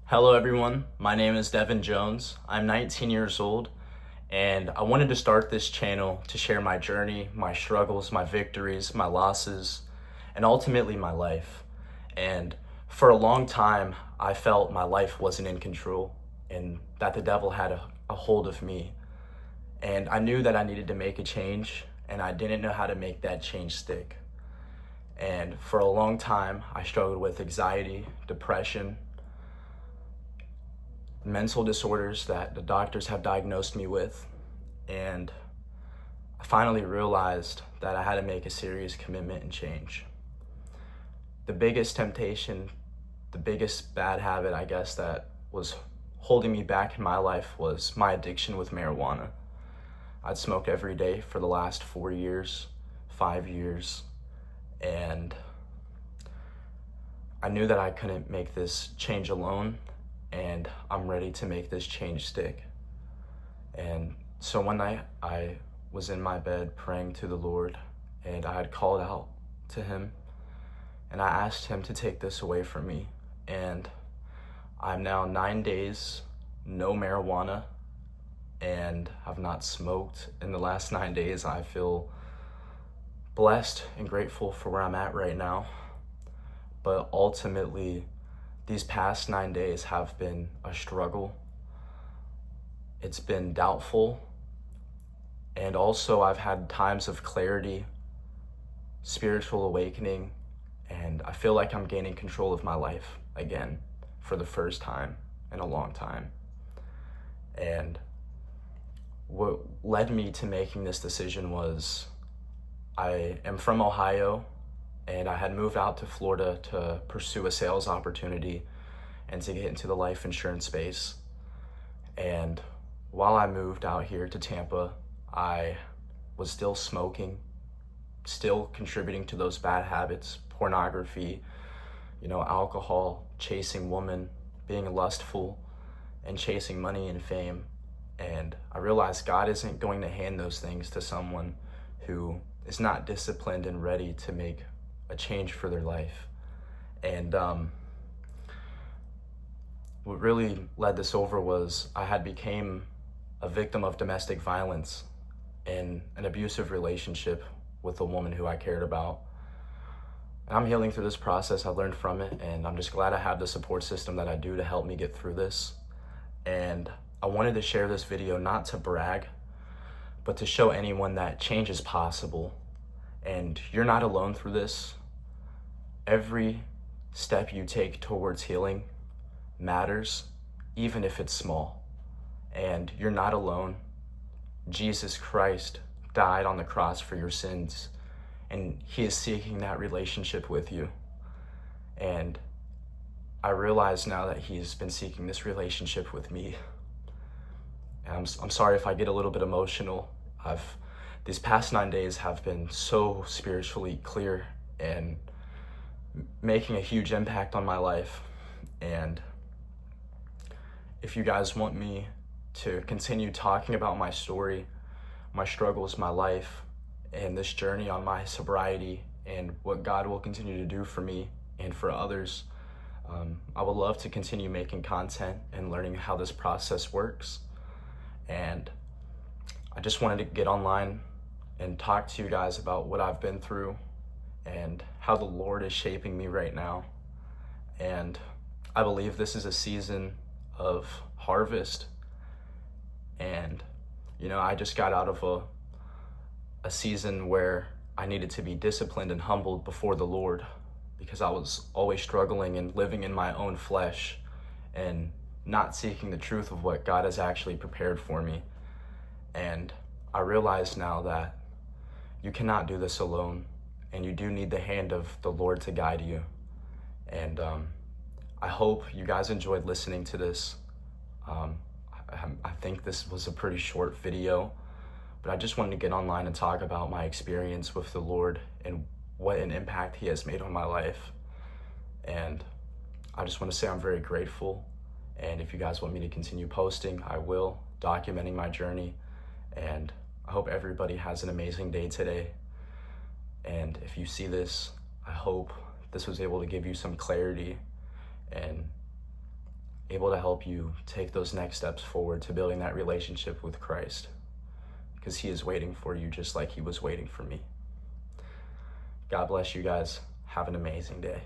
Hello everyone, my name is Devon Jones. I'm 19 years old and I wanted to start this channel to share my journey, my struggles, my victories, my losses, and ultimately my life. And for a long time, I felt my life wasn't in control and that the devil had a hold of me. And I knew that I needed to make a change and I didn't know how to make that change stick. And for a long time, I struggled with anxiety, depression, mental disorders that the doctors have diagnosed me with. And I finally realized that I had to make a serious commitment and change. The biggest temptation, the biggest bad habit, I guess, that was holding me back in my life was my addiction with marijuana. I'd smoked every day for the last 4 years, 5 years, and I knew that I couldn't make this change alone, and I'm ready to make this change stick. And so one night I was in my bed praying to the Lord, and I had called out to him and I asked him to take this away from me. And I'm now 9 days, no marijuana, and I've not smoked in the last 9 days. I feel blessed and grateful for where I'm at right now. But ultimately, these past 9 days have been a struggle. It's been doubtful. And also I've had times of clarity, spiritual awakening, and I feel like I'm gaining control of my life again for the first time in a long time. And what led me to making this decision was I am from Ohio, and I had moved out to Florida to pursue a sales opportunity and to get into the life insurance space. And while I moved out here to Tampa, I was still smoking, still contributing to those bad habits, pornography, alcohol, chasing women, being lustful, and chasing money and fame. And I realized God isn't going to hand those things to someone who is not disciplined and ready to make a change for their life. And what really led this over was I had became a victim of domestic violence in an abusive relationship with a woman who I cared about. And I'm healing through this process. I learned from it, and I'm just glad I have the support system that I do to help me get through this. And I wanted to share this video not to brag, but to show anyone that change is possible. And you're not alone through this. Every step you take towards healing matters, even if it's small. And you're not alone. Jesus Christ died on the cross for your sins, and he is seeking that relationship with you. And I realize now that he's been seeking this relationship with me. And I'm sorry if I get a little bit emotional. These past 9 days have been so spiritually clear and making a huge impact on my life. And if you guys want me to continue talking about my story, my struggles, my life, and this journey on my sobriety and what God will continue to do for me and for others, I would love to continue making content and learning how this process works. And I just wanted to get online and talk to you guys about what I've been through and how the Lord is shaping me right now. And I believe this is a season of harvest. And I just got out of a season where I needed to be disciplined and humbled before the Lord, because I was always struggling and living in my own flesh and not seeking the truth of what God has actually prepared for me. And I realize now that you cannot do this alone, and you do need the hand of the Lord to guide you. And I hope you guys enjoyed listening to this. I think this was a pretty short video, but I just wanted to get online and talk about my experience with the Lord and what an impact he has made on my life. And I just want to say I'm very grateful. And if you guys want me to continue posting, I will, documenting my journey. And I hope everybody has an amazing day today. And if you see this, I hope this was able to give you some clarity and able to help you take those next steps forward to building that relationship with Christ, because he is waiting for you just like he was waiting for me. God bless you guys. Have an amazing day.